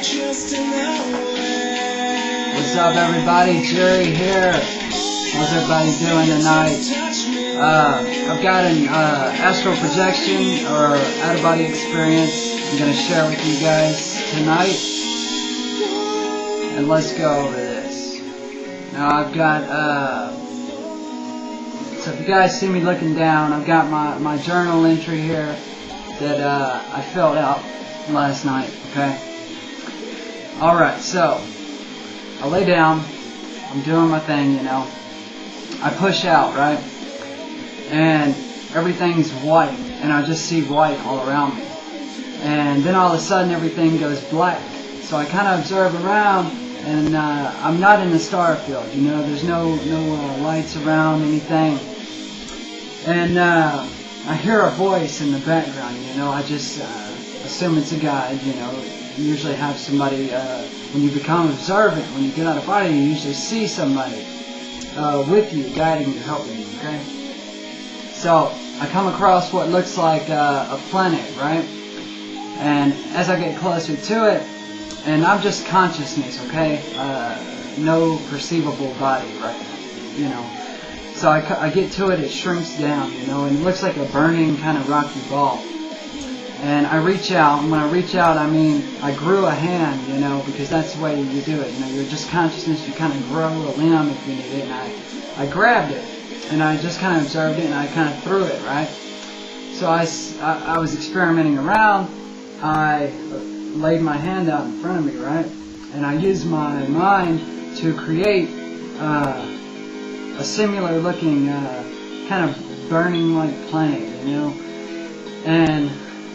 What's up, everybody? Jerry here. How's everybody doing tonight? I've got an astral projection or out-of-body experience I'm going to share with you guys tonight. And let's go over this. Now I've got, so if you guys see me looking down, I've got my journal entry here that I filled out last night, okay? Alright, so I lay down, I'm doing my thing, you know. I push out, right? And everything's white, and I just see white all around me. And then all of a sudden everything goes black. So I kind of observe around, and I'm not in the star field, you know. There's no lights around, anything. And I hear a voice in the background, you know. I just assume it's a guide, you know. You usually have somebody, when you become observant, when you get out of body, you usually see somebody with you, guiding you, helping you, okay? So, I come across what looks like a planet, right? And as I get closer to it, and I'm just consciousness, okay? No perceivable body, right? You know. So I get to it, it shrinks down, you know, and it looks like a burning kind of rocky ball. And I reach out, and when I reach out, I mean, I grew a hand, you know, because that's the way you do it. You know, you're just consciousness, you kind of grow a limb if you need it, and I grabbed it, and I just kind of observed it, and I kind of threw it, right? So I was experimenting around, I laid my hand out in front of me, right? And I used my mind to create a similar looking, kind of burning like planet, you know? And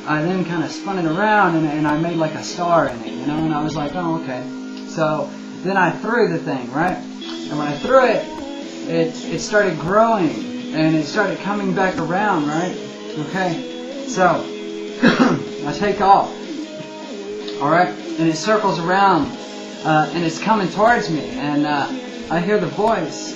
I then kind of spun it around, and I made like a star in it, you know, and I was like, oh, okay. So then I threw the thing, right? And when I threw it, it started growing, and it started coming back around, right? Okay. So I take off, all right, and it circles around, and it's coming towards me, and I hear the voice,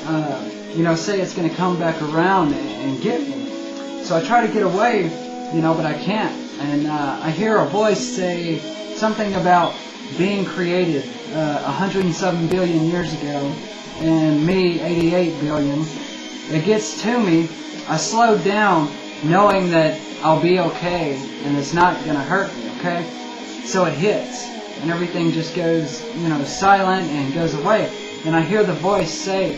you know, say it's going to come back around and get me. So I try to get away, you know, but I can't. And I hear a voice say something about being created 107 billion years ago, and me 88 billion. It gets to me. I slow down, knowing that I'll be okay, and it's not going to hurt me, okay? So it hits, and everything just goes, you know, silent and goes away. And I hear the voice say,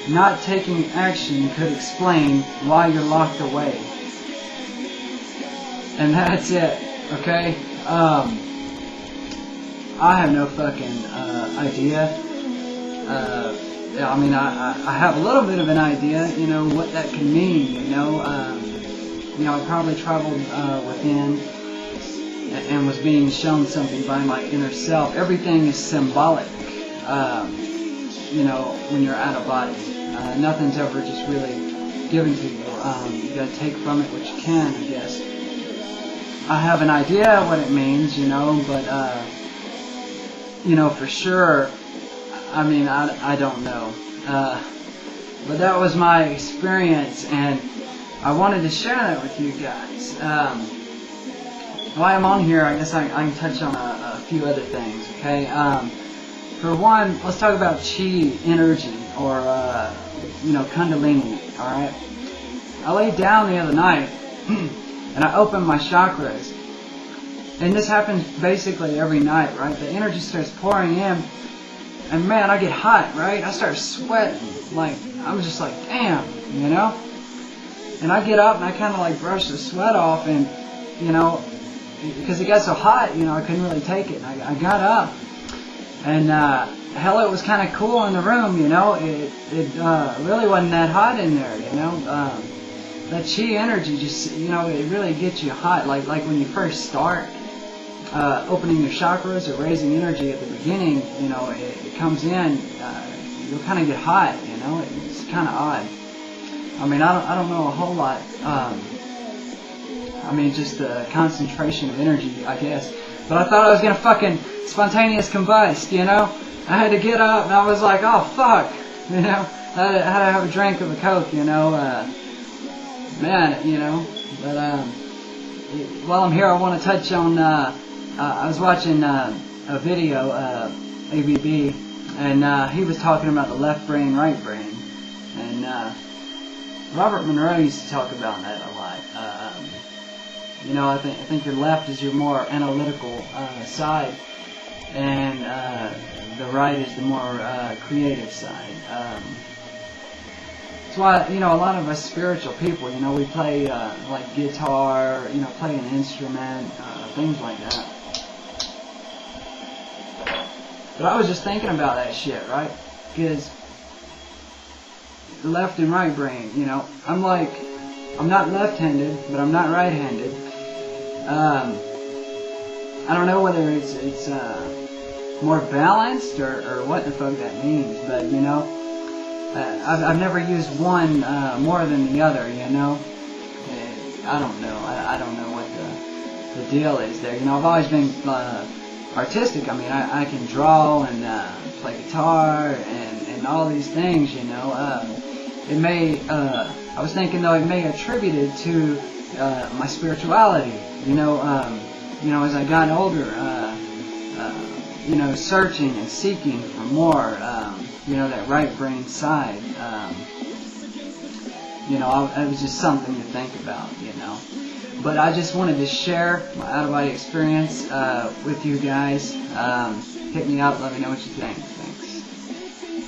not taking action could explain why you're locked away. And that's it, okay? I have no fucking idea. I mean, I have a little bit of an idea, you know, what that can mean, you know. You know, I probably traveled within and was being shown something by my inner self. Everything is symbolic, you know, when you're out of body. Nothing's ever just really given to you. You gotta take from it what you can, I guess. I have an idea what it means, you know, but, you know, for sure, I mean, I don't know. But that was my experience, and I wanted to share that with you guys. While I'm on here, I guess I can touch on a few other things, okay? For one, let's talk about chi energy, or, you know, kundalini, alright? I laid down the other night, and I opened my chakras. And this happens basically every night, right? The energy starts pouring in. And man, I get hot, right? I start sweating. Like, I'm just like, damn, you know? And I get up and I kind of like brush the sweat off, and, you know, because it got so hot, you know, I couldn't really take it. I got up, and hell, it was kind of cool in the room, you know? It really wasn't that hot in there, you know? That chi energy just, you know, it really gets you hot. Like when you first start opening your chakras or raising energy at the beginning, you know, it comes in, you'll kind of get hot, you know. It's kind of odd. I mean, I don't know a whole lot. I mean, just the concentration of energy, I guess. But I thought I was going to fucking spontaneous combust, you know. I had to get up, and I was like, oh, fuck, you know. I had to have a drink of a Coke, you know. Man, you know, but while I'm here, I want to touch on, I was watching a video, ABB, and he was talking about the left brain, right brain, and Robert Monroe used to talk about that a lot. You know, I think your left is your more analytical side, and the right is the more creative side. That's why, you know, a lot of us spiritual people, you know, we play like guitar, you know, play an instrument, things like that. But I was just thinking about that shit, right? Because left and right brain, you know, I'm not left-handed, but I'm not right-handed. I don't know whether it's more balanced or what the fuck that means, but you know, I've never used one more than the other, you know. I don't know. I don't know what the deal is there. You know, I've always been artistic. I mean, I can draw and play guitar and all these things, you know. It may, I was thinking though, it may attribute it to my spirituality, you know, as I got older, you know, searching and seeking for more, you know, that right brain side, you know, it was just something to think about, you know. But I just wanted to share my out-of-body experience with you guys. Hit me up, let me know what you think.